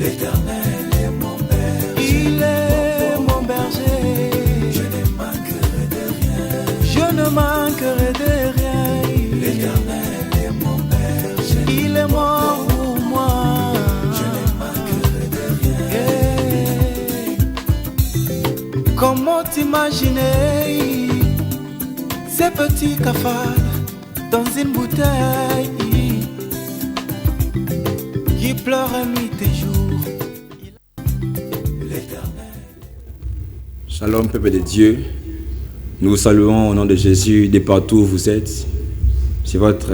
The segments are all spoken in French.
L'Éternel est mon berger. Il est mon berger. Je ne manquerai de rien. Je ne manquerai de rien. L'Éternel est mon berger. Il est mort pour moi. Je ne manquerai de rien. Comment t'imaginer ces petits cafards dans une bouteille qui pleure nuit et jour? Shalom, peuple de Dieu. Nous vous saluons au nom de Jésus de partout où vous êtes. C'est votre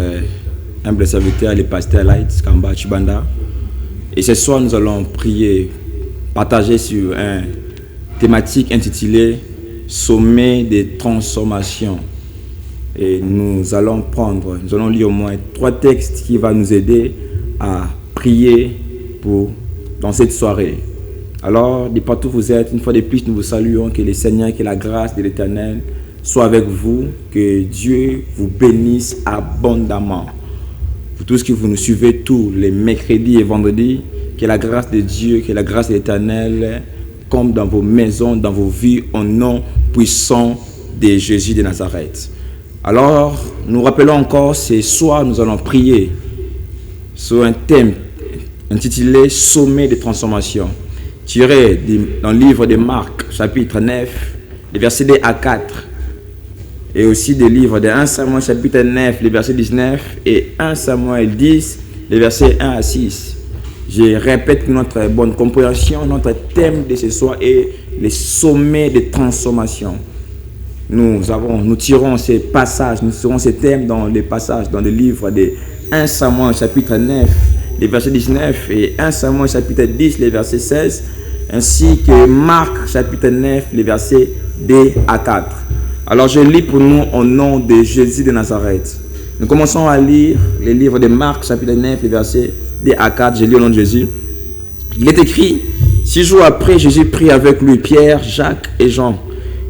humble serviteur, le pasteur Light Kamba Chibanda. Et ce soir, nous allons prier, partager sur une thématique intitulée Sommet des transformations. Et nous allons lire au moins 3 textes qui vont nous aider à prier dans cette soirée. Alors, de partout où vous êtes, une fois de plus, nous vous saluons. Que le Seigneur, que la grâce de l'Éternel soit avec vous. Que Dieu vous bénisse abondamment. Pour tout ce que vous nous suivez tous les mercredis et vendredis, que la grâce de Dieu, que la grâce de l'Éternel comme dans vos maisons, dans vos vies, au nom puissant de Jésus de Nazareth. Alors, nous rappelons encore, ce soir, nous allons prier sur un thème intitulé « Sommet de transformation », tiré dans le livre de Marc, chapitre 9, les versets 2 à 4, et aussi des livres de 1 Samuel, chapitre 9, les versets 19, et 1 Samuel 10, les versets 1 à 6. Je répète notre bonne compréhension, notre thème de ce soir est les sommets de transformation. Nous tirons ces passages, nous tirons ces thèmes dans les passages, dans le livre de 1 Samuel chapitre 9, les versets 19 et 1 Samuel chapitre 10, les versets 16, ainsi que Marc chapitre 9, les versets 2 à 4. Alors je lis pour nous au nom de Jésus de Nazareth. Nous commençons à lire le livre de Marc chapitre 9, les versets 2 à 4. Je lis au nom de Jésus. Il est écrit, 6 jours après, Jésus prit avec lui Pierre, Jacques et Jean.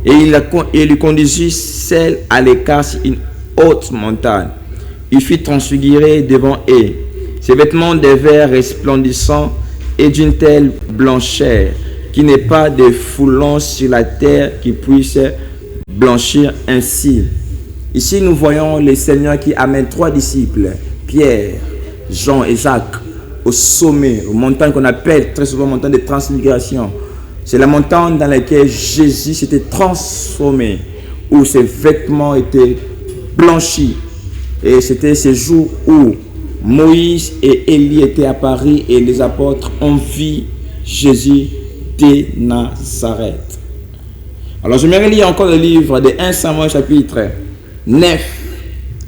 Et il lui conduisit seul à l'écart sur une haute montagne. Il fut transfiguré devant eux. Ses vêtements de verre resplendissants et d'une telle blancheur qu'il n'est pas de foulon sur la terre qui puisse blanchir ainsi. Ici, nous voyons le Seigneur qui amène 3 disciples, Pierre, Jean et Jacques, au sommet, aux montagnes qu'on appelle très souvent montagne de transfiguration. C'est la montagne dans laquelle Jésus s'était transformé, où ses vêtements étaient blanchis. Et c'était ce jour où Moïse et Élie étaient apparus et les apôtres ont vu Jésus de Nazareth. Alors j'aimerais lire encore le livre de 1 Samuel chapitre 9,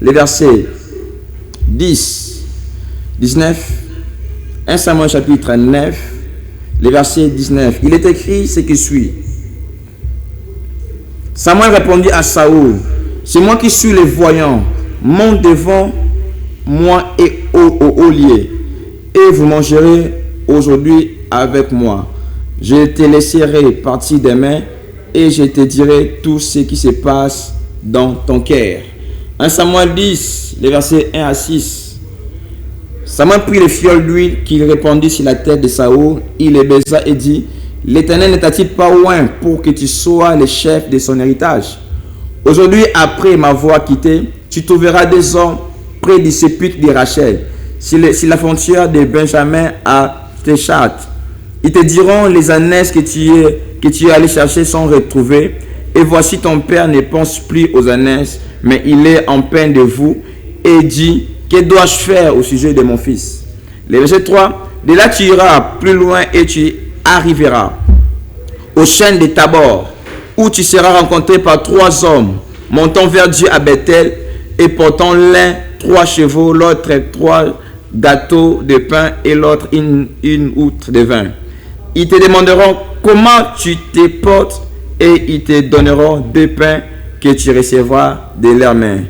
les versets 10, 19. 1 Samuel chapitre 9, les versets 19. Il est écrit ce qui suit. Samuel répondit à Saoul, c'est moi qui suis le voyant, monte devant moi et au haut lieu, et vous mangerez aujourd'hui avec moi. Je te laisserai partir demain, et je te dirai tout ce qui se passe dans ton cœur. 1 Samuel 10, les versets 1 à 6. Samuel prit le fiole d'huile qu'il répandit sur la tête de Saoul, il le baisa et dit, l'Éternel ne t'a-t-il pas oint pour que tu sois le chef de son héritage? Aujourd'hui, après m'avoir quitté, tu trouveras des hommes près du sépulcre de Rachel, sur la frontière de Benjamin à Téchat. Ils te diront, les ânesses que tu es allé chercher sont retrouvées, et voici ton père ne pense plus aux ânesses, mais il est en peine de vous, et dit, que dois-je faire au sujet de mon fils? Le verset 3, de là tu iras plus loin et tu arriveras au chêne de Tabor, où tu seras rencontré par 3 hommes, montant vers Dieu à Bethel, et portant l'un 3 chevaux, l'autre 3 gâteaux de pain, et l'autre une outre de vin. Ils te demanderont comment tu te portes, et ils te donneront 2 pains que tu recevras de leurs mains.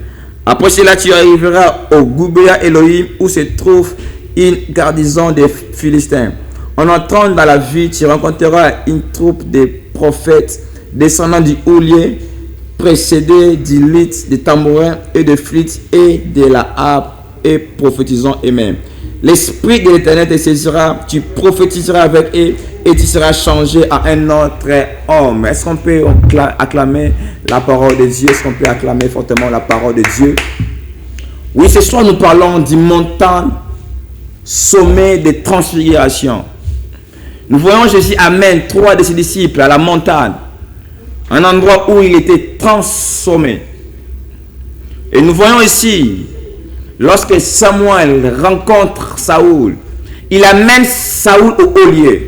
Après cela, tu arriveras au Goubéa Elohim, où se trouve une garnison des Philistins. En entrant dans la ville, tu rencontreras une troupe de prophètes descendant du Houlier, précédés du luth, de tambourins et de flûtes et de la harpe, et prophétisant eux-mêmes. l'Esprit de l'Éternel te saisira, tu prophétiseras avec eux et tu seras changé à un autre homme. Est-ce qu'on peut acclamer la parole de Dieu? Est-ce qu'on peut acclamer fortement la parole de Dieu? Oui, ce soir nous parlons du montant sommet de transfiguration. Nous voyons Jésus amène 3 de ses disciples à la montagne, un endroit où il était transformé. Et nous voyons ici, lorsque Samuel rencontre Saoul, il amène Saoul au haut lieu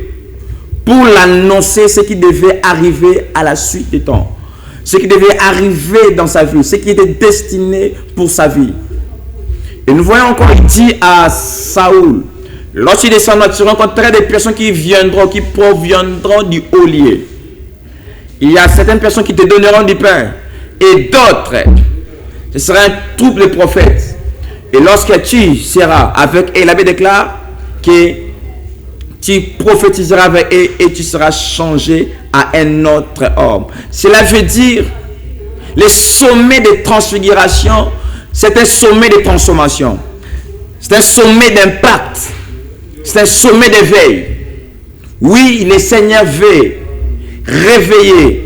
pour l'annoncer ce qui devait arriver à la suite du temps, ce qui devait arriver dans sa vie, ce qui était destiné pour sa vie. Et nous voyons encore, il dit à Saoul, lorsqu'il descendra, tu rencontreras des personnes qui viendront, qui proviendront du haut lieu. Il y a certaines personnes qui te donneront du pain et d'autres, ce sera un troupe de prophètes. Et lorsque tu seras avec eux, l'abbé déclare que tu prophétiseras avec eux et tu seras changé à un autre homme. Cela veut dire, le sommet de transfiguration, c'est un sommet de transformation. C'est un sommet d'impact. C'est un sommet d'éveil. Oui, le Seigneur veut réveiller,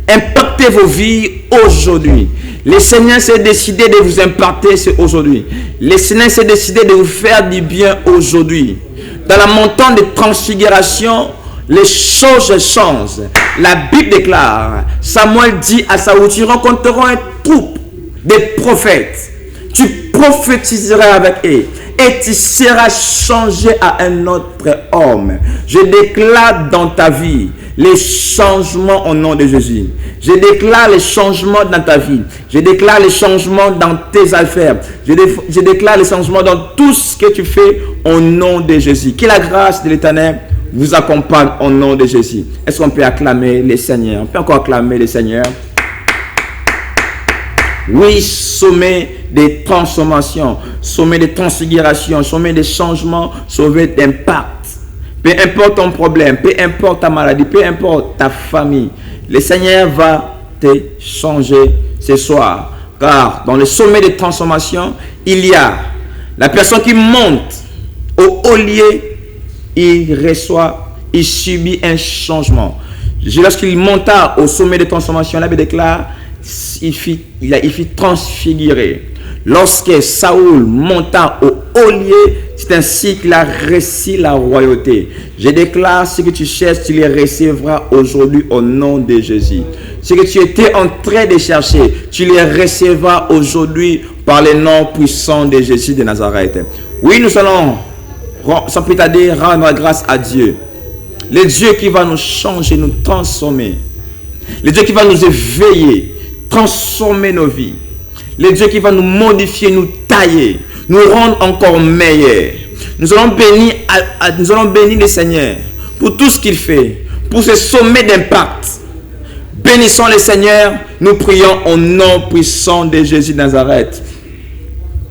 impacter vos vies aujourd'hui. Le Seigneur s'est décidé de vous impacter aujourd'hui. Le Seigneur s'est décidé de vous faire du bien aujourd'hui. Dans la montagne de transfiguration, les choses changent. La Bible déclare, Samuel dit à Saoul, tu rencontreras un troupe de prophètes. Tu prophétiseras avec eux et tu seras changé à un autre homme. Je déclare dans ta vie les changements au nom de Jésus. Je déclare les changements dans ta vie. Je déclare les changements dans tes affaires. Je déclare les changements dans tout ce que tu fais au nom de Jésus. Que la grâce de l'Éternel vous accompagne au nom de Jésus. Est-ce qu'on peut acclamer le Seigneur? On peut encore acclamer le Seigneur? Oui, sommet des transformations, sommet des transfigurations, sommet des changements, sommet d'impact. Peu importe ton problème, peu importe ta maladie, peu importe ta famille, le Seigneur va te changer ce soir. Car dans le sommet des transformations, il y a la personne qui monte au haut lieu, il subit un changement. Lorsqu'il monta au sommet des transformations, la Bible déclare, il fit transfigurer. Lorsque Saoul monta au haut lieu, c'est ainsi qu'il a reçu la royauté. Je déclare, ce que tu cherches, tu les recevras aujourd'hui au nom de Jésus. Ce que tu étais en train de chercher, tu les recevras aujourd'hui par le nom puissant de Jésus de Nazareth. Oui, nous allons, sans plus tarder, rendre grâce à Dieu. Le Dieu qui va nous changer, nous transformer. Le Dieu qui va nous éveiller, transformer nos vies. Le Dieu qui va nous modifier, nous tailler, nous rendre encore meilleurs. Nous allons bénir le Seigneur pour tout ce qu'il fait, pour ce sommet d'impact. Bénissons le Seigneur, nous prions au nom puissant de Jésus de Nazareth.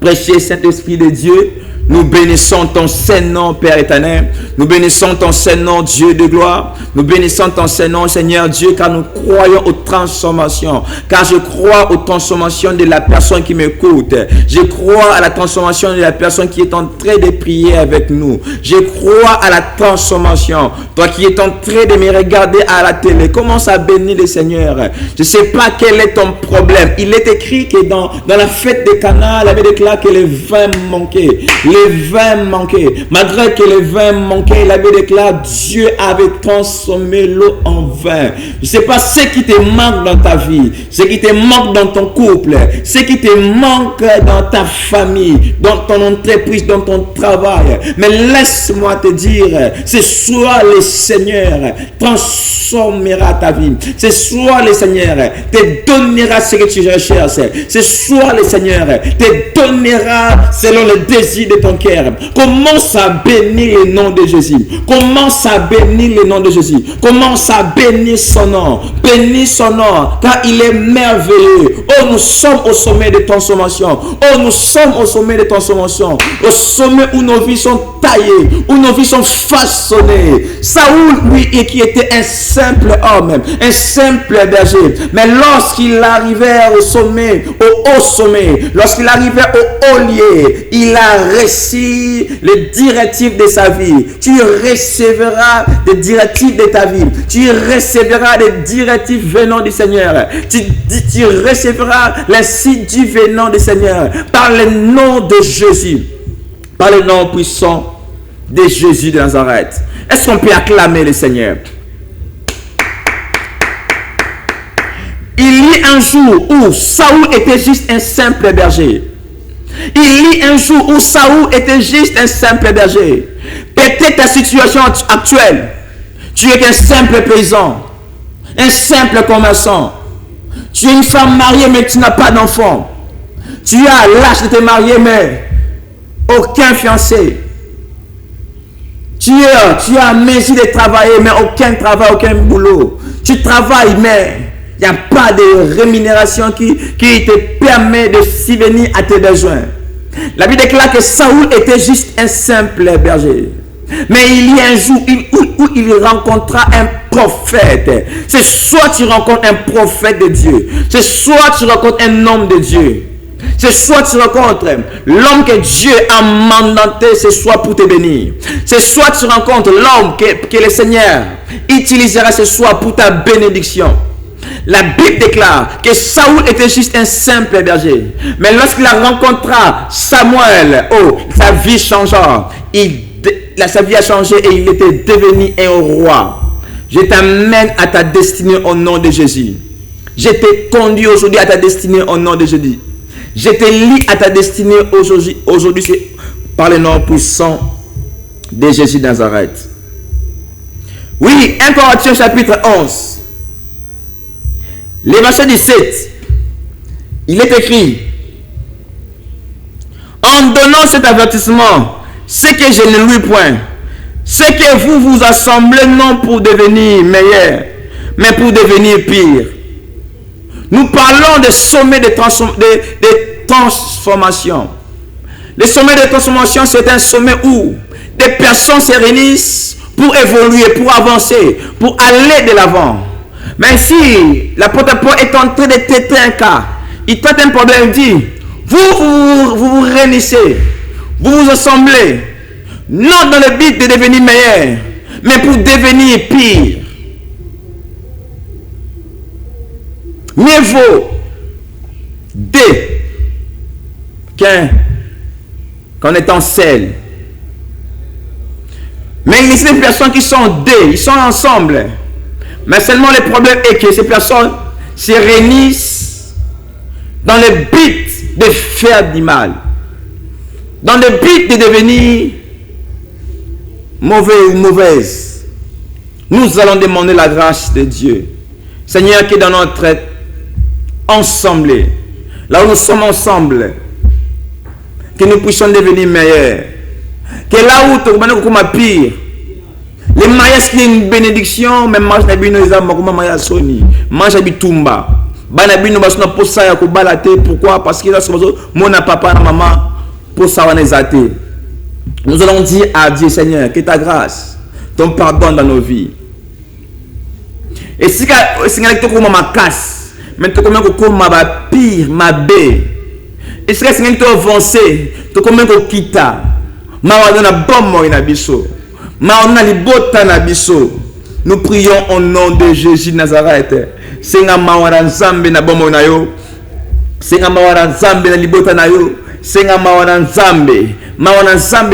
Précieux Saint-Esprit de Dieu, nous bénissons ton Saint-Nom, Père éternel. Nous bénissons ton Saint-Nom, Dieu de gloire. Nous bénissons ton Saint-Nom, Seigneur Dieu, car nous croyons aux transformations. Car je crois aux transformations de la personne qui m'écoute. Je crois à la transformation de la personne qui est en train de prier avec nous. Je crois à la transformation. Toi qui es en train de me regarder à la télé, commence à bénir le Seigneur. Je ne sais pas quel est ton problème. Il est écrit que dans la fête de Cana, il avait déclaré que le vin manquait. Le vin manquait. Malgré que le vin manquait, il avait déclaré Dieu avait transformé l'eau en vin. Je ne sais pas ce qui te manque dans ta vie, ce qui te manque dans ton couple, ce qui te manque dans ta famille, dans ton entreprise, dans ton travail. Mais laisse-moi te dire, ce soir le Seigneur transformera ta vie. Ce soir le Seigneur te donnera ce que tu recherches. Ce soir le Seigneur te donnera selon le désir de ton cœur. Commence à bénir le nom de Jésus. Jésus. Commence à bénir le nom de Jésus. Commence à bénir son nom. Bénis son nom, car il est merveilleux. Oh, nous sommes au sommet de transformation. Oh, nous sommes au sommet de transformation. Au sommet où nos vies sont taillées, où nos vies sont façonnées. Saoul, lui, qui était un simple homme, un simple berger. Mais lorsqu'il arrivait au sommet, au haut sommet, lorsqu'il arrivait au haut lieu, il a reçu les directives de sa vie. Tu recevras des directives de ta vie. Tu recevras des directives venant du Seigneur. Tu recevras l'insigne venant du Seigneur par le nom de Jésus, par le nom puissant de Jésus de Nazareth. Est-ce qu'on peut acclamer le Seigneur? Il y a un jour où Saoul était juste un simple berger. Il y a un jour où Saoul était juste un simple berger. Peut-être ta situation actuelle, tu es qu'un simple paysan, un simple commerçant. Tu es une femme mariée mais tu n'as pas d'enfant. Tu as l'âge de te marier mais aucun fiancé. Tu as maison de travailler mais aucun travail, aucun boulot. Tu travailles mais il n'y a pas de rémunération qui te permet de subvenir à tes besoins. La Bible déclare que Saoul était juste un simple berger. Mais il y a un jour où il rencontra un prophète. C'est soit tu rencontres un prophète de Dieu, c'est soit tu rencontres un homme de Dieu. C'est soit tu rencontres l'homme que Dieu a mandaté, c'est soit pour te bénir. C'est soit tu rencontres l'homme que le Seigneur utilisera ce soir pour ta bénédiction. La Bible déclare que Saoul était juste un simple berger. Mais lorsqu'il a rencontré Samuel, sa vie changea. Sa vie a changé et il était devenu un roi. Je t'amène à ta destinée au nom de Jésus. Je te conduis aujourd'hui à ta destinée au nom de Jésus. Je te lie à ta destinée aujourd'hui par le nom puissant de Jésus de Nazareth. Oui, 1 Corinthiens chapitre 11. Le verset 17, il est écrit: en donnant cet avertissement, c'est que je ne louis point, c'est que vous vous assemblez non pour devenir meilleur, mais pour devenir pire. Nous parlons des sommets de transformation. Le sommet de transformation, c'est un sommet où des personnes se réunissent pour évoluer, pour avancer, pour aller de l'avant. Mais si l'apôtre Paul est en train de traiter un cas, il traite un problème, il dit, vous réunissez, vous vous assemblez, non dans le but de devenir meilleur, mais pour devenir pire. Mieux vaut qu'en étant seul. Mais il y a des personnes qui sont ils sont ensemble. Mais seulement le problème est que ces personnes se réunissent dans le but de faire du mal. Dans le but de devenir mauvais ou mauvaise. Nous allons demander la grâce de Dieu. Seigneur, qui dans notre ensemble, là où nous sommes ensemble, que nous puissions devenir meilleurs. Que là où tu es comme pire, les mariages qui est une bénédiction, mais mange na bino ezamba comme mariage soni, mange na bitumba. Bana bino basuna posa ya ko balate, pourquoi? Parce que là mon papa et maman pour ça on ezate. Nous allons dire à Dieu, Seigneur, que ta grâce, ton pardon dans nos vies. Et si Seigneur tu comme ma casse, mais tu comme ma pire, ma bé. Et si Seigneur tu avancer, tu comme kita. Ma wadona bombo ina biso. Nous prions au nom de Jésus de Nazareth. Senga mawara nzambe na bomo na yo. Senga mawara nzambe na libota na yo. Senga mawara nzambe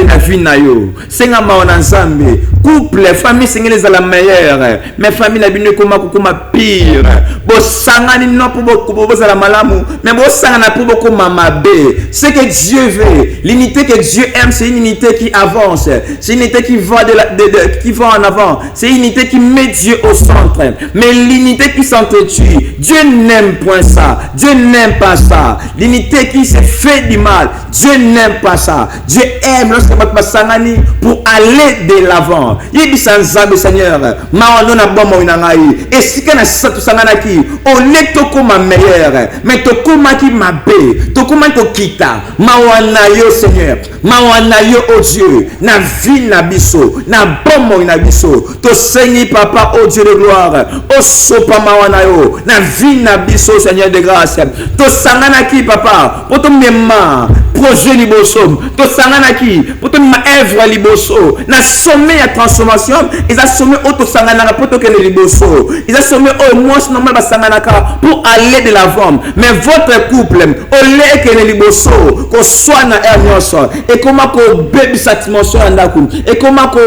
na vie na yo. Senga mawara nzambe. Couple, famille sengele za la meilleure. Mais famille na bino kuma pire. Bo sangani non pour za la malamu, mais bo sangana pour beaucoup mamabe. Ce que Dieu veut, l'unité que Dieu aime, c'est une unité qui avance. C'est une unité qui va qui va en avant. C'est une unité qui met Dieu au centre. Mais l'unité qui s'entretue, Dieu n'aime point ça. Dieu n'aime pas ça. L'unité qui se fait du mal, Dieu n'aime pas ça. Dieu aime lorsque tu sangani pour aller de l'avant. Yebisa nzambe Seigneur. Maono na bomo inangai. Et si kana satu sanganaki, on est tokoma meilleur. Mais tokoma ki mabe, tokoma ko kita. Mawana yo Seigneur. Mawana yo oh Dieu. Na vie na biso, na bomo ina biso. To Seigneur papa oh Dieu de gloire. O sopa mawana yo. Na vie na biso Seigneur de grâce. To sanganaki papa. Poto mema projet liboso. To sanganaki. Poto ma œuvre liboso. Na sommet ya transformation. Ils a sommet auto sanganaka poto que liboso. Ils a sommet au moins normal ba sanganaka pour aller de l'avant. Mais votre couple au lait que liboso ko soit na ernyos et comment ko baby satisfaction andaku et comment ko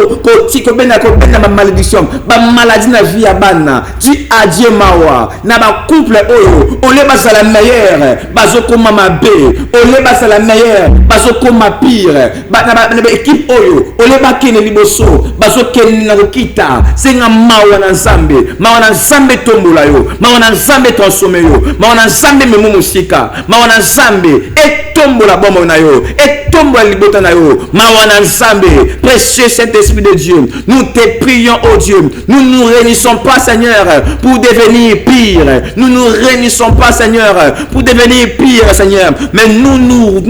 tiko bena ma malédiction ba maladie na vie abana. Dis adieu mawa na ba couple oyo au lait ba la meilleure bazoko mama be au lait ba la meilleure bazoko ma pire ba na équipe oyo au lait ba kene liboso bazoko na kita senga mawa na nzambe tombola yo mawa na nzambe transformer yo mawa na nzambe memo musika mawa na nzambe et tombola bomo na yo et tombola libota na yo mawa na nzambe. Précieux Saint-Esprit de Dieu, nous te prions oh Dieu, nous nous réunissons pas Seigneur pour devenir pire, nous nous réunissons pas Seigneur pour devenir pire Seigneur, mais nous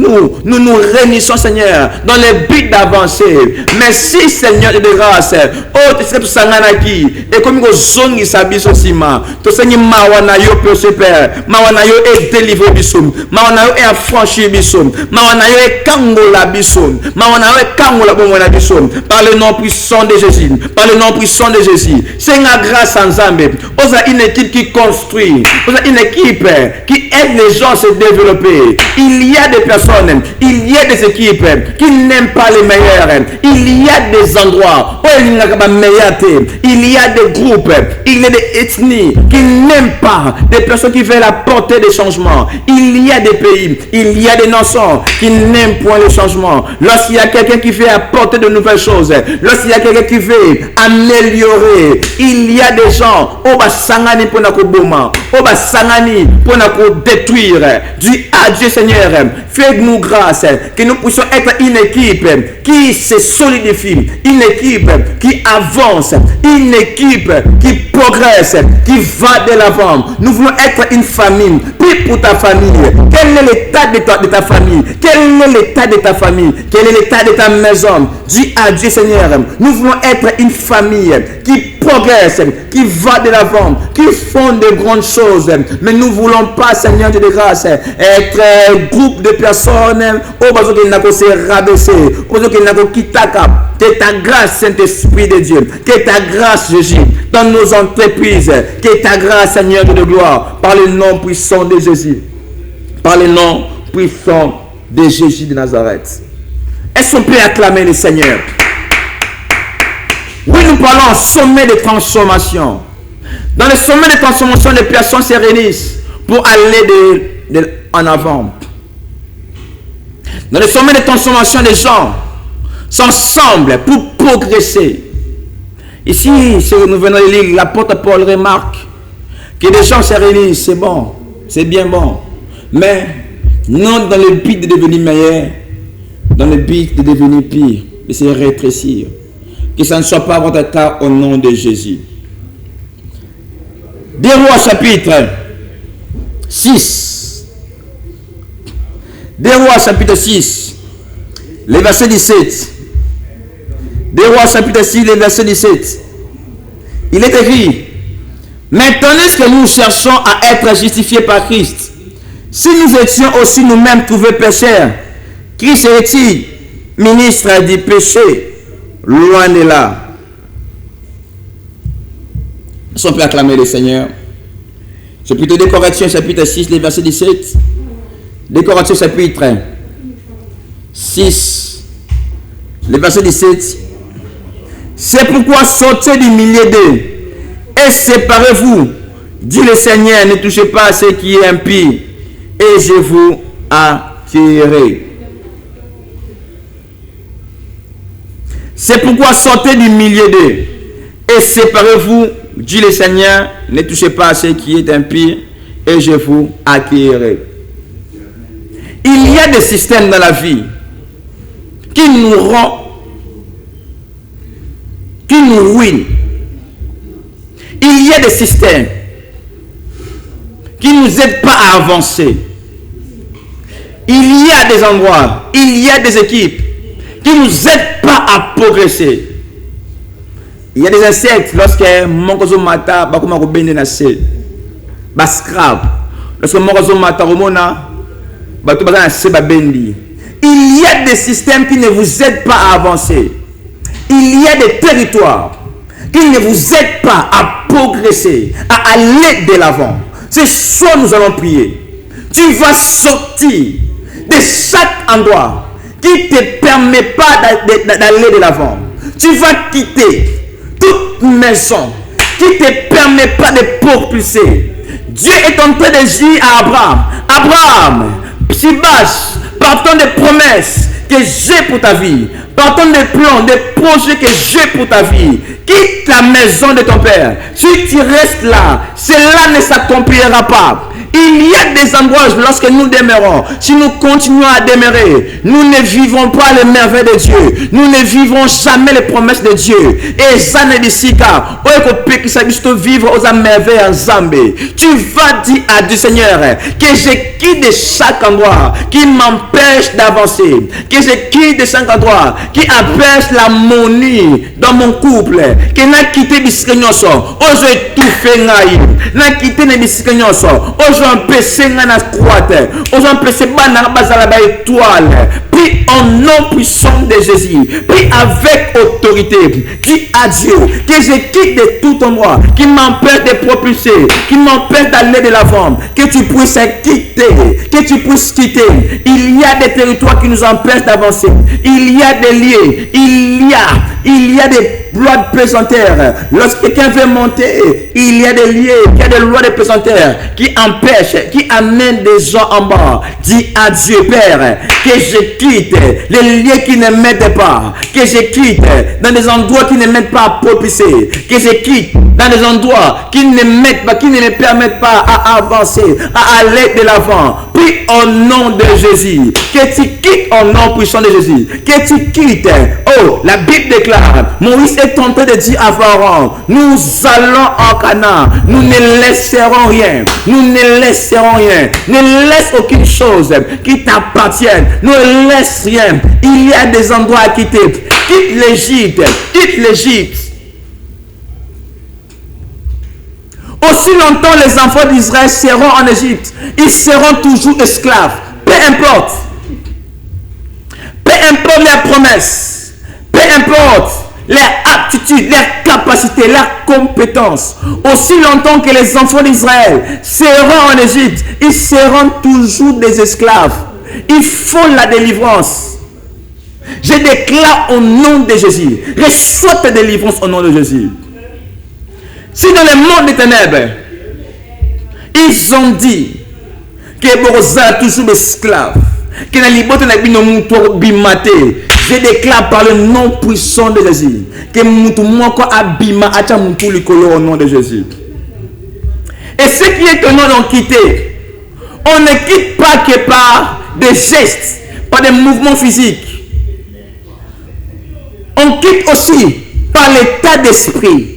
réunissons Seigneur dans le but d'avancer. Merci Seigneur de grâce. Oh tu sanganaki et comme go zongi sabiso sima to Seigneur mawana yo Père mawana yo est délivré bisum mawana yo est affranchi bisum mawana yo est kangola bisum mawana yo est kangola bomona bisum par le nom puissant de Jésus, par le nom puissant de Jésus. C'est une grâce en Zambé. On a une équipe qui construit, on a une équipe qui aide les gens à se développer. Il y a des personnes, il y a des équipes qui n'aiment pas les meilleurs. Il y a des endroits où il n'y a pas de meilleurté. Il y a des groupes, il y a des ethnies qui n'aiment pas des personnes qui veulent apporter des changements. Il y a des pays, il y a des nations qui n'aiment point les changements. Lorsqu'il y a quelqu'un qui veut apporter de nouvelles choses, lorsqu'il y a quelqu'un qui veut améliorer, il y a des gens au basangani pour nous boma, au basangani pour nous détruire. Dis à Dieu Seigneur, fais-nous grâce que nous puissions être une équipe qui se solidifie, une équipe qui avance, une équipe qui progresse, qui va de l'avant. Nous voulons être une famille. Puis pour ta famille, quel est l'état de ta famille? Quel est l'état de ta famille? Quel est l'état de ta maison? Dis à Dieu Seigneur, nous voulons être une famille qui progresse, qui va de l'avant, qui font de grandes choses. Mais nous ne voulons pas, Seigneur Dieu de grâce, être un groupe de personnes au besoin qu'il n'a qu'à se rabaisser, au besoin qu'il n'a qu'à quitter. Que ta grâce, Saint-Esprit de Dieu, que ta grâce, Jésus, dans nos entreprises, que ta grâce, Seigneur de gloire, par le nom puissant de Jésus, par le nom puissant de Jésus de Nazareth. Est-ce qu'on peut acclamer le Seigneur? Oui, nous parlons en sommet de transformation. Dans le sommet de transformation, les personnes se réunissent pour aller en avant. Dans le sommet de transformation, les gens s'ensemble pour progresser. Ici, si nous venons de lire, l'apôtre Paul remarque que les gens se réunissent, c'est bon, c'est bien bon, mais non dans le but de devenir meilleur, dans le but de devenir pire, de se rétrécir. Que ça ne soit pas votre cas au nom de Jésus. 2 Rois chapitre 6. 2 Rois chapitre 6. Le verset 17. 2 Rois chapitre 6, le verset 17. Il est écrit: maintenant que nous cherchons à être justifiés par Christ, si nous étions aussi nous-mêmes trouvés pécheurs, qui serait-il ministre du péché? Loin de là. Si on peut acclamer le Seigneur. Chapitre 2 Corinthiens, chapitre 6, le verset 17. 2 Corinthiens, chapitre 6, le verset 17. C'est pourquoi sortez du milieu d'eux et séparez-vous, dit le Seigneur, ne touchez pas à ce qui est impie, et je vous accueillerai. C'est pourquoi sortez du milieu d'eux et séparez-vous, dit le Seigneur, ne touchez pas à ce qui est impie, et je vous accueillerai. Il y a des systèmes dans la vie qui nous rend, qui nous ruine. Il y a des systèmes qui ne nous aident pas à avancer. Il y a des endroits, il y a des équipes qui ne nous aident pas à progresser. Il y a des insectes, lorsque Mongozo Mata, Bakumako Bende Nase, Baskrab, lorsque Mongozo Mata, Romona, Batoubaza Nase Babendi. Il y a des systèmes qui ne vous aident pas à avancer. Il y a des territoires qui ne vous aident pas à progresser, à aller de l'avant. C'est ça que nous allons prier. Tu vas sortir de chaque endroit qui ne te permet pas d'aller de l'avant. Tu vas quitter toute maison qui ne te permet pas de propulser. Dieu est en train de dire à Abraham, Abraham, Psybas, partant des promesses que j'ai pour ta vie, partant des plans, des projets que j'ai pour ta vie, quitte la maison de ton père. Si tu restes là, cela ne s'accomplira pas. Il y a des endroits lorsque nous demeurons, si nous continuons à demeurer, nous ne vivons pas les merveilles de Dieu. Nous ne vivons jamais les promesses de Dieu. Et ça ne dit si car, vivre aux merveilles en Zambie. Tu vas dire à Dieu Seigneur que je quitte de chaque endroit qui m'empêche d'avancer, que je quitte de chaque endroit qui empêche l'harmonie dans mon couple, que n'a quitté du Seigneur, aujourd'hui tout fait naïf, n'a quitté du Seigneur, aujourd'hui on peut s'engager croître, aujourd'hui on peut se battre dans la étoile. Prie en nom puissant de Jésus, prie avec autorité, dis à Dieu que je quitte de tout endroit qui m'empêche de propulser, qui m'empêche d'aller de l'avant, que tu puisses quitter, que tu puisses quitter. Il y a des territoires qui nous empêchent d'avancer, il y a des lieux, il y a des lois de pesanteurs. Lorsque quelqu'un veut monter, il y a des lieux, il y a des lois de pesanteurs qui empêchent, qui amènent des gens en bas. Dis à Dieu, Père, que je quitte les lieux qui ne m'aident pas, que je quitte dans des endroits qui ne m'aident pas à propulser, que je quitte dans des endroits qui ne m'aident pas, qui ne me permettent pas à avancer, à aller de l'avant. Prie au nom de Jésus, que tu quittes au nom puissant de Jésus, que tu quittes. Oh, la Bible déclare, Moïse est en train de dire à Pharaon, nous allons en Canaan, nous ne laisserons rien, nous ne laisserons rien, ne laisse aucune chose qui t'appartienne, ne laisse rien. Il y a des endroits à quitter. Quitte l'Égypte, quitte l'Égypte. Aussi longtemps les enfants d'Israël seront en Égypte, ils seront toujours esclaves. Peu importe. Peu importe leurs promesses, peu importe leurs aptitudes, leurs capacités, leurs compétences. Aussi longtemps que les enfants d'Israël seront en Égypte, ils seront toujours des esclaves. Il faut la délivrance. Je déclare au nom de Jésus, reçois ta délivrance au nom de Jésus. Si dans le monde des ténèbres, ils ont dit que Borosa est toujours esclave, que la liberté n'est pas bimate, je déclare par le nom puissant de Jésus que Moutoumouako abima acha Moutou Likolo au nom de Jésus. Et ce qui est que nous avons quitté, on ne quitte pas que par des gestes, par des mouvements physiques. On quitte aussi par l'état d'esprit.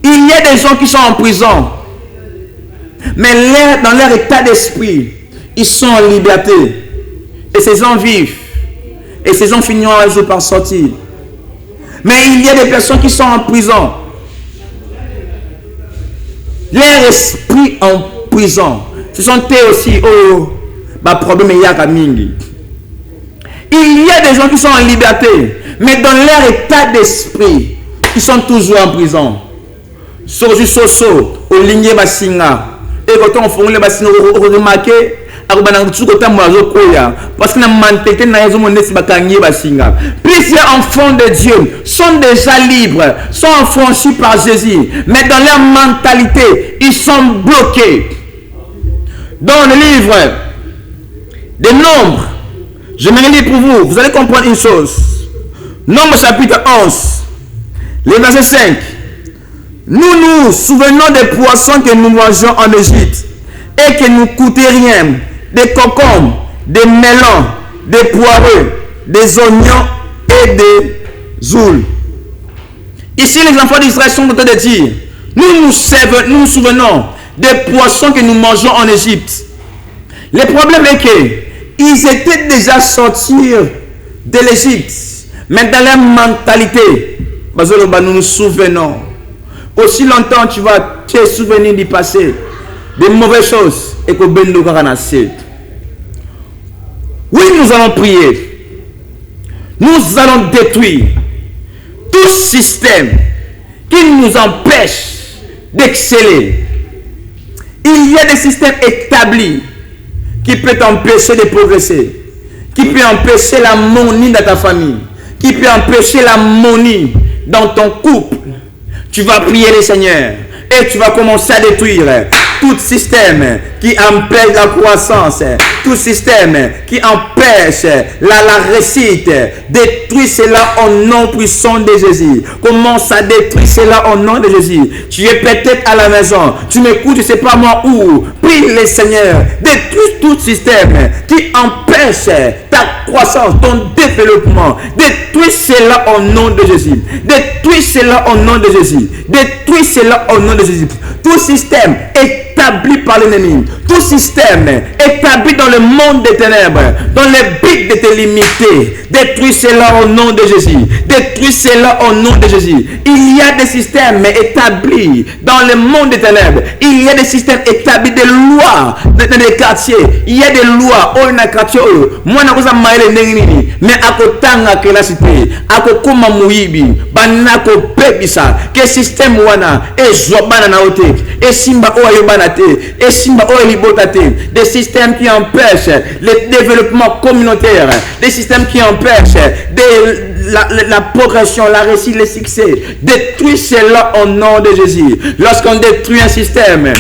Il y a des gens qui sont en prison, mais dans leur état d'esprit, ils sont en liberté. Et ces gens vivent. Et ces gens finiront un jour par sortir. Mais il y a des personnes qui sont en prison. Leur esprit en prison. Ce sont eux aussi. Oh, bah problème il y a Kamingi. Il y a des gens qui sont en liberté, mais dans leur état d'esprit, ils sont toujours en prison. Soju soso, au ligné basinga. Et quand on fait les basinga, on remarque, parce que la mentalité n'a pas. Plusieurs enfants de Dieu sont déjà libres, sont affranchis par Jésus, mais dans leur mentalité, ils sont bloqués. Dans le livre des Nombres, je me lis pour vous, vous allez comprendre une chose. Nombre chapitre 11, le verset 5. Nous nous souvenons des poissons que nous mangeons en Égypte et qui ne coûtaient rien, des concombres, des melons des poireaux, des oignons et des oules. Ici, les enfants d'Israël sont en train de dire, nous nous souvenons des poissons que nous mangeons en Égypte. Le problème est qu'ils étaient déjà sortis de l'Égypte, mais dans leur mentalité, nous nous souvenons. Aussi longtemps tu vas te souvenir du passé, des mauvaises choses, et que Ben nous oui, nous allons prier. Nous allons détruire tout système qui nous empêche d'exceller. Il y a des systèmes établis qui peuvent t'empêcher de progresser, qui peuvent empêcher l'harmonie dans ta famille, qui peuvent empêcher l'harmonie dans ton couple. Tu vas prier le Seigneur et tu vas commencer à détruire tout système qui empêche la croissance, tout système qui empêche la réussite. Détruis cela au nom puissant de Jésus. Commence à détruire cela au nom de Jésus. Tu es peut-être à la maison, tu m'écoutes, je ne sais pas moi où. Prie le Seigneur. Détruis tout système qui empêche ta croissance, ton développement. Détruis cela au nom de Jésus. Détruis cela au nom de Jésus. Détruis cela au nom de Jésus. Tout système établi par l'ennemi, tout système établi dans le monde des ténèbres, dans le but de te limiter, détruis cela au nom de Jésus. Détruis cela au nom de Jésus. Il y a des systèmes établis dans le monde des ténèbres. Il y a des systèmes établis, des lois dans les quartiers. Il y a des lois dans les quartiers. Moi, je ne sais pas mais à kotanga que la cité, à kokoma muibi, banako pebisa, que système wana et zobana na ote, et simba o ayobana te, et simba o libota te, des systèmes qui empêchent le développement communautaire, des systèmes qui empêchent la progression, la réussite, le succès. Détruis cela au nom de Jésus. Lorsqu'on détruit un système,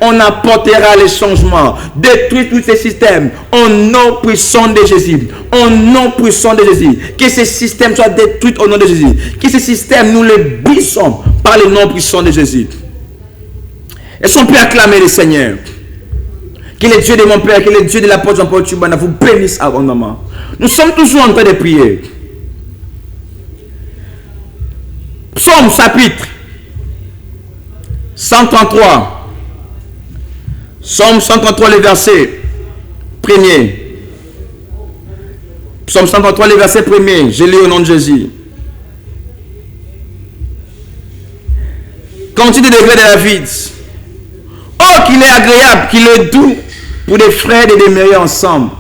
on apportera les changements. Détruis tous ces systèmes au nom puissant de Jésus. Au nom puissant de Jésus. Que ces systèmes soient détruits au nom de Jésus. Que ces systèmes, nous les brisons par le nom puissant de Jésus. Est-ce qu'on peut acclamer le Seigneur? Que le Dieu de mon Père, que le Dieu de l'apôtre Jean-Paul Tchibanda vous bénisse abondamment. Nous sommes toujours en train de prier. Psaume chapitre 133. Psaume 133, le verset 1er. Psaume 133, le verset 1er. Je lis au nom de Jésus. Continue de degré de David. Oh, qu'il est agréable, qu'il est doux pour des frères de demeurer ensemble.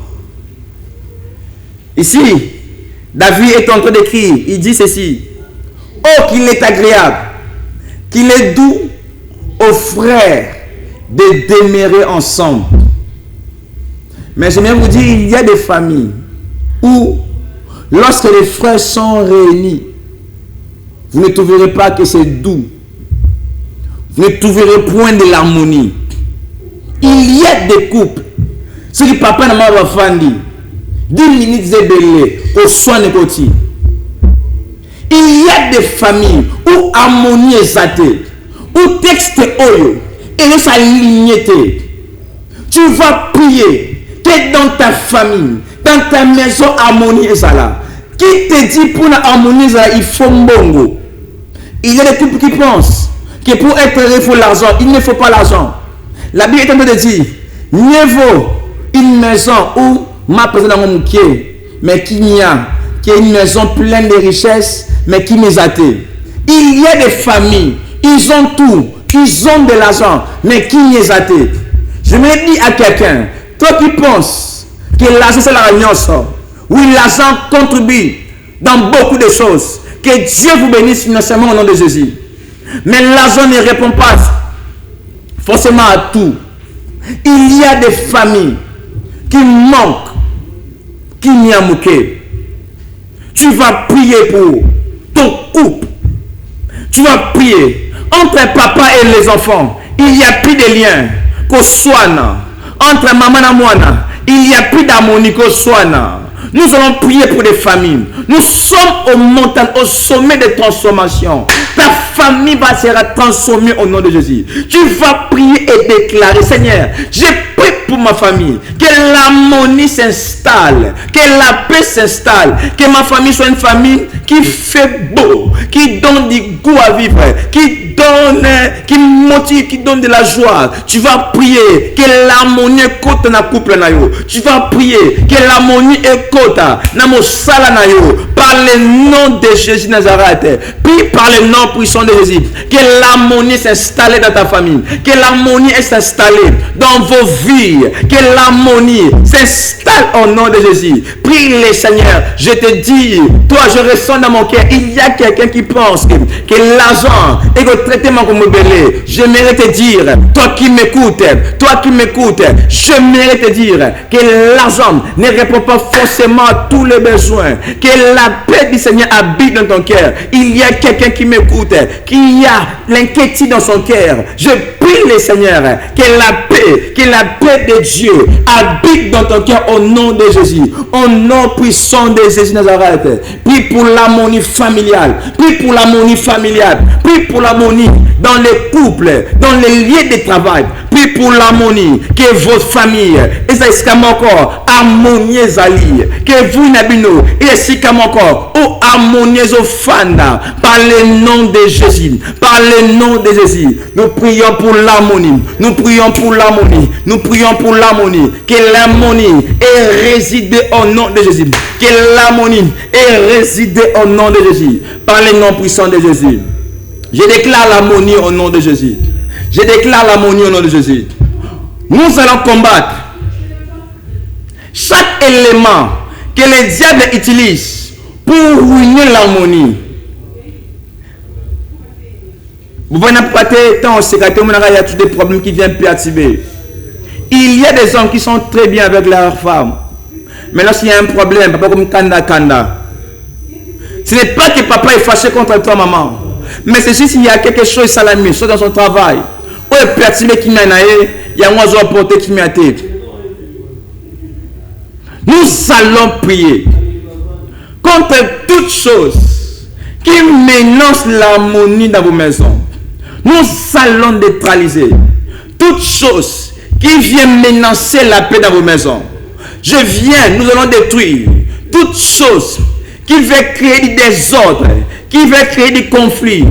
Ici, David est en train d'écrire. Il dit ceci. Oh, qu'il est agréable, qu'il est doux aux frères de demeurer ensemble. Mais j'aimerais vous dire, il y a des familles où, lorsque les frères sont réunis, vous ne trouverez pas que c'est doux. Vous ne trouverez point de l'harmonie. Il y a des couples. Ce qui papa n'a pas fait 10 minutes zébélé, au soin de côté. Il y a des familles où harmonie est zatée, où texte oyo, et ça lignété. Tu vas prier, que dans ta famille, dans ta maison, harmonie est là. Qui te dit pour la harmonie, il faut mbongo. Il y a des couples qui pensent que pour être heureux, il faut l'argent. Il ne faut pas l'argent. La Bible est en train de dire, mieux vaut une maison où ma présence dans mon pied, mais qu'il n'y a une maison pleine de richesses, mais qui m'est athée. Il y a des familles, ils ont tout, ils ont de l'argent, mais qui m'est athée. Je me dis à quelqu'un, toi qui penses que l'argent c'est la réunion, oui, l'argent contribue dans beaucoup de choses. Que Dieu vous bénisse financièrement au nom de Jésus. Mais l'argent ne répond pas forcément à tout. Il y a des familles qui manquent, qui n'y a manqué. Tu vas prier pour ton couple. Tu vas prier entre papa et les enfants. Il n'y a plus de lien. Entre maman et moi, il n'y a plus d'harmonie. Nous allons prier pour des familles. Nous sommes au montagne, au sommet de transformation. Ta famille va se transformer au nom de Jésus. Tu vas prier et déclarer, Seigneur, je prie pour ma famille. Que l'harmonie s'installe, que la paix s'installe, que ma famille soit une famille qui fait beau, qui donne du goût à vivre, qui donne, qui motive, qui donne de la joie. Tu vas prier que l'harmonie écoute dans le couple. Tu vas prier que l'harmonie écoute dans mon sala par le nom de Jésus Nazareth. Prie par le nom puissant de Jésus. Que l'harmonie s'installe dans ta famille. Que l'harmonie s'installe dans vos vies. Que l'harmonie s'installe au nom de Jésus. Prie le Seigneur. Je te dis, toi, je ressens dans mon cœur, il y a quelqu'un qui pense que l'argent est le traitement comme belé. J'aimerais te dire, toi qui m'écoutes, j'aimerais te dire que l'argent ne répond pas forcément à tous les besoins. Que la paix du Seigneur habite dans ton cœur. Il y a quelqu'un qui m'écoute, qui a l'inquiétude dans son cœur. Je prie le Seigneur que la paix de Dieu habite dans ton cœur au nom de Jésus. Au nom puissant de Jésus Nazareth. Prie pour l'harmonie familiale. Prie pour l'harmonie familiale. Prie pour l'harmonie dans les couples, dans les lieux de travail. Prie pour l'harmonie. Que votre famille est encore harmonieuse ali. Que vous n'abino et encore au harmonieuse au fanda par le nom de Jésus. Par le nom de Jésus. Nous prions pour l'harmonie. Nous prions pour l'harmonie. Nous prions pour l'harmonie. Que l'harmonie est résidée au nom de Jésus. Que l'harmonie est résidée au nom de Jésus. Par le nom puissant de Jésus. Je déclare l'harmonie au nom de Jésus. Je déclare l'harmonie au nom de Jésus. Nous allons combattre chaque élément que le diable utilise pour ruiner l'harmonie. Vous voyez, tant il y a tous des problèmes qui viennent perturber. Il y a des hommes qui sont très bien avec leurs femmes. Mais lorsqu'il y a un problème, papa comme Kanda. Ce n'est pas que papa est fâché contre toi, maman. Mais c'est juste qu'il y a quelque chose salami, soit dans son travail. Ou est perturbé qui m'a naé, il y a un oiseau porté qui m'a tête. Nous allons prier contre toutes choses qui menacent l'harmonie dans vos maisons. Nous allons neutraliser toutes choses qui viennent menacer la paix dans vos maisons. Nous allons détruire toutes choses qui veulent créer du désordre, qui veulent créer des conflits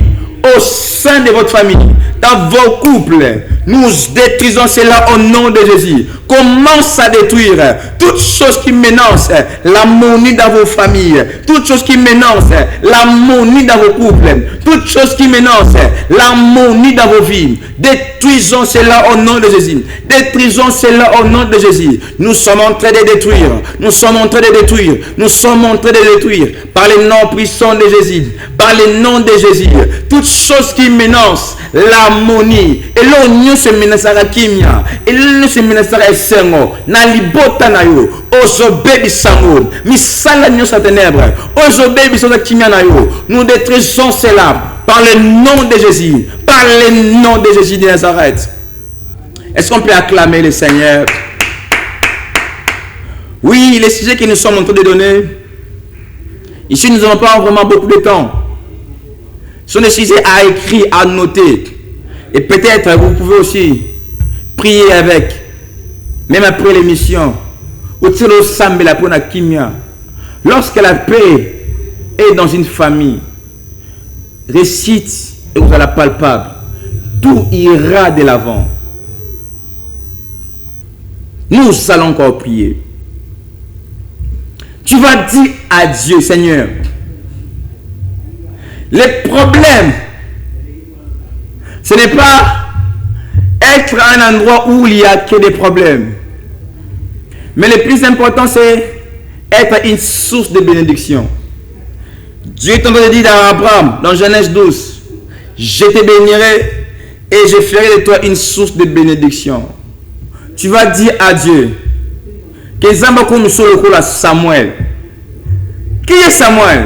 au sein de votre famille, dans vos couples. Nous détruisons cela au nom de Jésus. Commence à détruire toutes choses qui menacent l'harmonie dans vos familles, toutes choses qui menacent l'harmonie dans vos couples, toutes choses qui menacent l'harmonie dans vos vies. Détruisons cela au nom de Jésus. Détruisons cela au nom de Jésus. Nous sommes en train de détruire. Nous sommes en train de détruire. Nous sommes en train de détruire par le nom puissant de Jésus. Par le nom de Jésus. Toutes choses qui menacent l'harmonie. Et l'oignon se menacera kimia. Et l'oignon se menacera sengo. Na libota na yo. Ozo baby sango. Misala nyo sa ténèbre. Ozo baby sa kimia na yo. Nous détruisons cela par le nom de Jésus. Par le nom de Jésus de Nazareth. Est-ce qu'on peut acclamer le Seigneur? Oui, les sujets que nous sommes en train de donner. Ici, nous n'avons pas vraiment beaucoup de temps. Ce sont des sujets à écrire, à noter. Et peut-être vous pouvez aussi prier avec, même après l'émission. Lorsque la paix est dans une famille, récite et vous allez palpable, tout ira de l'avant. Nous allons encore prier. Tu vas dire à Dieu, Seigneur, les problèmes, ce n'est pas être à un endroit où il n'y a que des problèmes. Mais le plus important, c'est être une source de bénédiction. Dieu est en train de dire à Abraham, dans Genèse 12, je te bénirai et je ferai de toi une source de bénédiction. Tu vas dire à Dieu que Samuel. Qui est Samuel?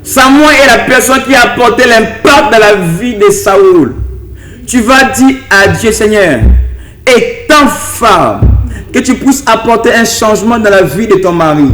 Samuel est la personne qui a apporté l'impact dans la vie de Saoul. Tu vas dire à Dieu, Seigneur, étant femme, que tu puisses apporter un changement dans la vie de ton mari.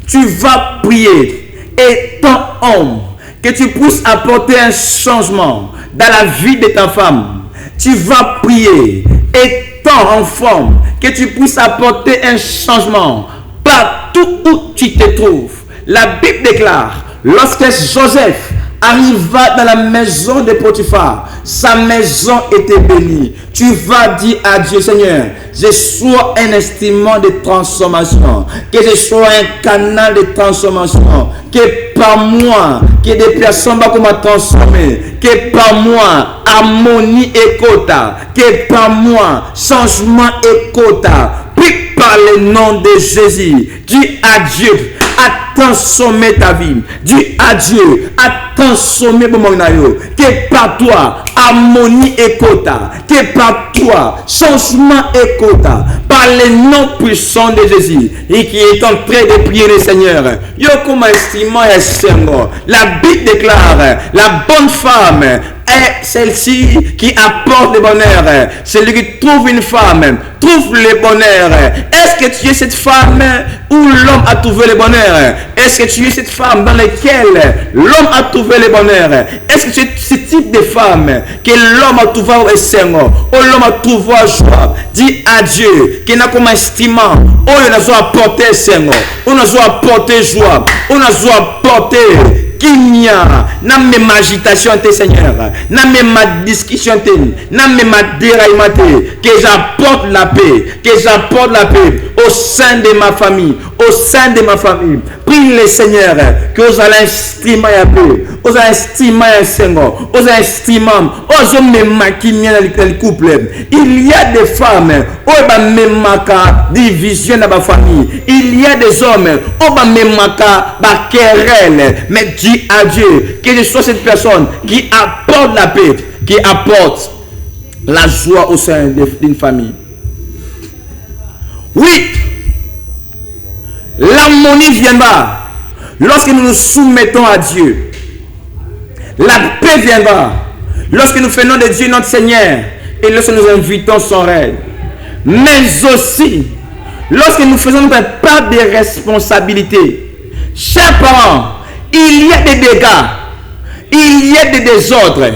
Tu vas prier, étant homme, que tu puisses apporter un changement dans la vie de ta femme. Tu vas prier, étant temps en forme, que tu puisses apporter un changement partout où tu te trouves. La Bible déclare, lorsque Joseph arriva dans la maison de Potiphar, sa maison était bénie. Tu vas dire à Dieu, Seigneur, je sois un instrument de transformation, que je sois un canal de transformation, que par moi, que des personnes vont transformer, que par moi, harmonie et quota, que par moi, changement et quota. Puis par le nom de Jésus, dis à Dieu, à transformer ta vie. Dis à Dieu, à transformer mon monde. Que par toi, harmonie et quota. Que par toi, changement et quota. Par le nom puissant de Jésus. Et qui est en train de prier le Seigneur. Yo comme instrument et Seigneur. La Bible déclare, la bonne femme est celle-ci qui apporte le bonheur. Celui qui trouve une femme, trouve le bonheur. Est-ce que tu es cette femme où l'homme a trouvé le bonheur? Est-ce que tu es cette femme dans laquelle l'homme a trouvé le bonheur? Est-ce que tu es ce type de femme que l'homme a trouvé au Seigneur, où l'homme a trouvé la joie? Dis à Dieu qu'il n'a comme instrument, où il a apporté Seigneur, où il a apporté joie, où il a apporté qu'il y a na même agitation te Seigneur, na même discussion te, na même déraillement te, que j'apporte la paix, que j'apporte la paix au sein de ma famille, au sein de ma famille. Prie le Seigneur que vous allez instrument la paix, vous allez instrument un Seigneur, vous allez instrument, vous allez même maquiller le couple. Il y a des femmes, où va même maka division dans ma famille. Il y a des hommes, où va même maka ba querelle, mais dis à Dieu que je sois cette personne qui apporte la paix, qui apporte la joie au sein d'une famille. Oui, l'harmonie viendra lorsque nous nous soumettons à Dieu. La paix viendra lorsque nous faisons de Dieu notre Seigneur et lorsque nous invitons son règne. Mais aussi lorsque nous faisons notre part des responsabilités. Chers parents, il y a des dégâts, il y a des désordres.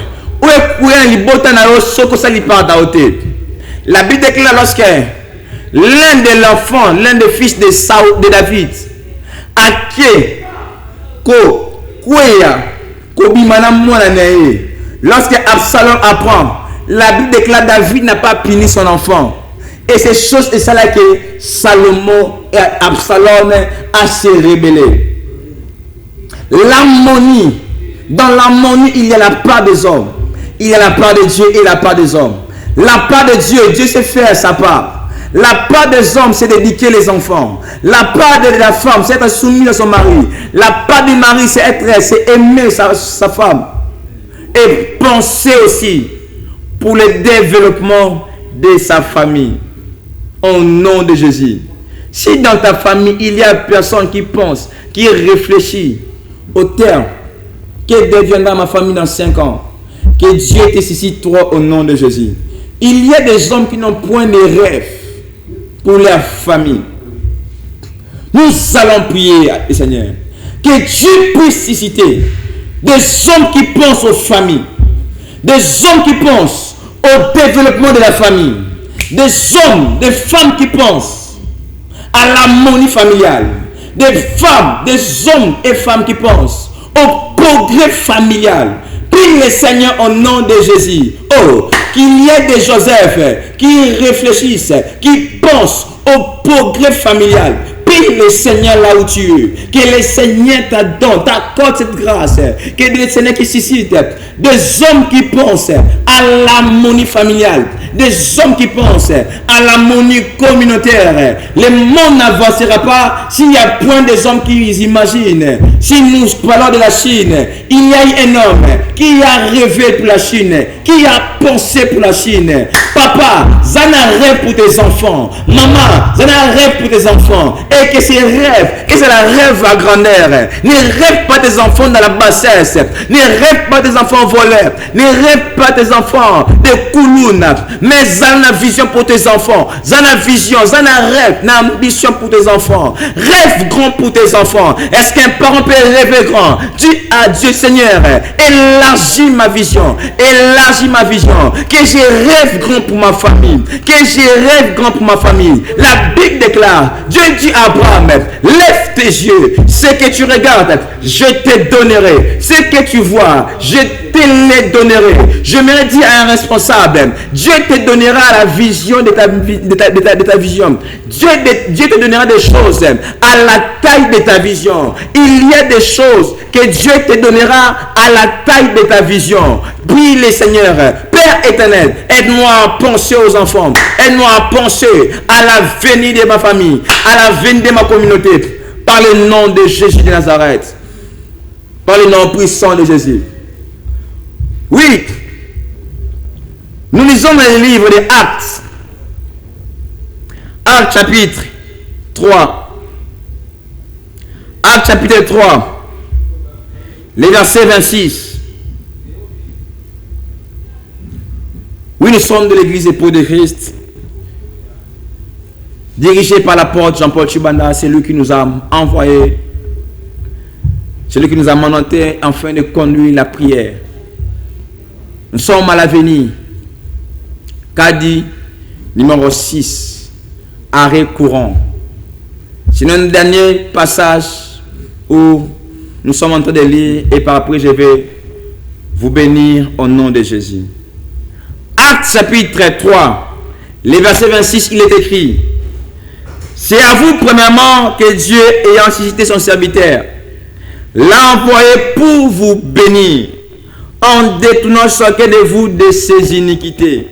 La Bible déclare lorsque l'un de l'enfant, l'un des fils de Saoul, de David, lorsque Absalom apprend, la Bible déclare David n'a pas puni son enfant. Et c'est chose et ça là que Salomon et Absalom a se rébellé. L'harmonie, dans l'harmonie il y a la part des hommes, il y a la part de Dieu et la part des hommes. La part de Dieu, Dieu sait faire sa part. La part des hommes, c'est d'éduquer les enfants. La part de la femme, c'est être soumis à son mari. La part du mari, c'est aimer sa femme. Et penser aussi pour le développement de sa famille. Au nom de Jésus. Si dans ta famille, il y a personne qui pense, qui réfléchit au terme, que deviendra ma famille dans 5 ans, que Dieu te suscite toi au nom de Jésus. Il y a des hommes qui n'ont point de rêve pour leur famille. Nous allons prier, Seigneur, que Dieu puisse susciter des hommes qui pensent aux familles, des hommes qui pensent au développement de la famille, des hommes, des femmes qui pensent à l'harmonie familiale, des femmes, des hommes et femmes qui pensent au progrès familial. Prie le Seigneur au nom de Jésus. Oh, qu'il y ait des Joseph qui réfléchissent, qui pensent au progrès familial. Prie le Seigneur là où tu es. Que le Seigneur t'accorde cette grâce. Que le Seigneur qui suscite des hommes qui pensent à l'harmonie familiale. Des hommes qui pensent à l'harmonie communautaire. Le monde n'avancera pas s'il n'y a point des hommes qui imaginent. Si nous parlons de la Chine, il y a eu un homme qui a rêvé pour la Chine, qui a pensé pour la Chine. Papa, ça n'a rêve pour tes enfants. Maman, ça n'a rêve pour tes enfants. Et que ces rêves, que c'est la rêve à grandeur. Ne rêve pas tes enfants dans la bassesse. Ne rêve pas tes enfants voleurs. Ne rêve pas tes enfants enfants, des koulounes, mais ça a une vision pour tes enfants, ça a une vision, ça a un rêve, une ambition pour tes enfants. Rêve grand pour tes enfants. Est-ce qu'un parent peut rêver grand? Dis à Dieu, Seigneur, élargis ma vision, que je rêve grand pour ma famille, La Bible déclare, Dieu dit à Abraham, lève tes yeux, ce que tu regardes, je te donnerai, ce que tu vois, je te les donnerai. Je me dis à un responsable, Dieu te donnera la vision de ta vision. Dieu te donnera des choses à la taille de ta vision. Il y a des choses que Dieu te donnera à la taille de ta vision. Prie le Seigneur. Père éternel, aide-moi à penser aux enfants. Aide-moi à penser à l'avenir de ma famille, à l'avenir de ma communauté. Par le nom de Jésus de Nazareth. Par le nom puissant de Jésus. Oui. Nous lisons dans le livre des Actes. Actes chapitre 3. Actes chapitre 3. Les versets 26. Oui, nous sommes de l'église époux de Christ. Dirigé par l'apôtre Jean-Paul Chibanda, c'est lui qui nous a envoyé. C'est lui qui nous a mandaté afin de conduire la prière. Nous sommes à l'avenir. Kadi, numéro 6. Arrêt courant. C'est notre dernier passage où nous sommes en train de lire et par après je vais vous bénir au nom de Jésus. Actes chapitre 3, les versets 26, il est écrit: c'est à vous premièrement que Dieu, ayant suscité son serviteur, l'a envoyé pour vous bénir, en détournant chacun de vous de ses iniquités.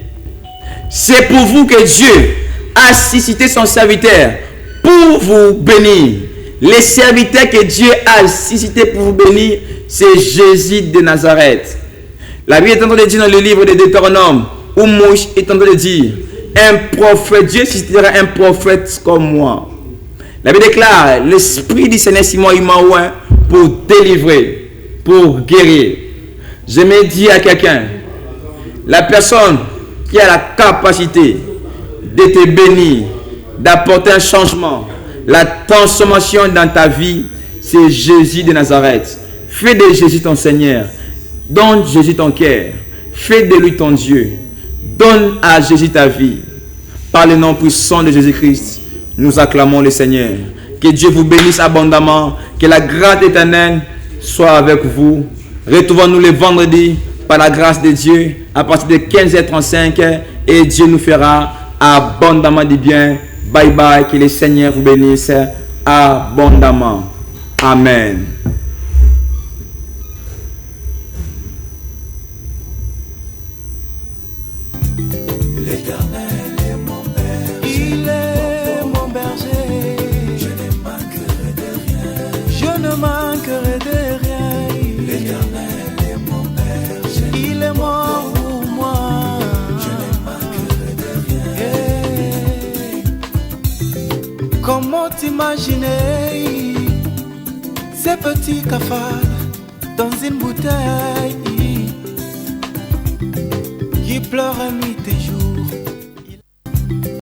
C'est pour vous que Dieu a suscité son serviteur pour vous bénir. Le serviteur que Dieu a suscité pour vous bénir, c'est Jésus de Nazareth. La Bible est en train de dire dans le livre de Deutéronome, où Moïse est en train de dire, un prophète, Dieu suscitera un prophète comme moi. La Bible déclare, l'Esprit du Seigneur Simon il m'a oint pour délivrer, pour guérir. Je me dis à quelqu'un, la personne qui a la capacité de te bénir, d'apporter un changement, la transformation dans ta vie, c'est Jésus de Nazareth. Fais de Jésus ton Seigneur. Donne Jésus ton cœur. Fais de lui ton Dieu. Donne à Jésus ta vie. Par le nom puissant de Jésus-Christ, nous acclamons le Seigneur. Que Dieu vous bénisse abondamment. Que la grâce éternelle soit avec vous. Retrouvons-nous le vendredi par la grâce de Dieu à partir de 15h35 et Dieu nous fera abondamment du bien. Bye bye. Que le Seigneur vous bénisse abondamment. Amen. L'Éternel est mon berger. Il est mon berger. Je ne manquerai de rien. Je ne manquerai de rien. L'Éternel est mon berger. Il est mort pour moi. Je ne manquerai de rien. Comment t'imaginer ces petits cafards dans une bouteille qui pleurent nuit et jour?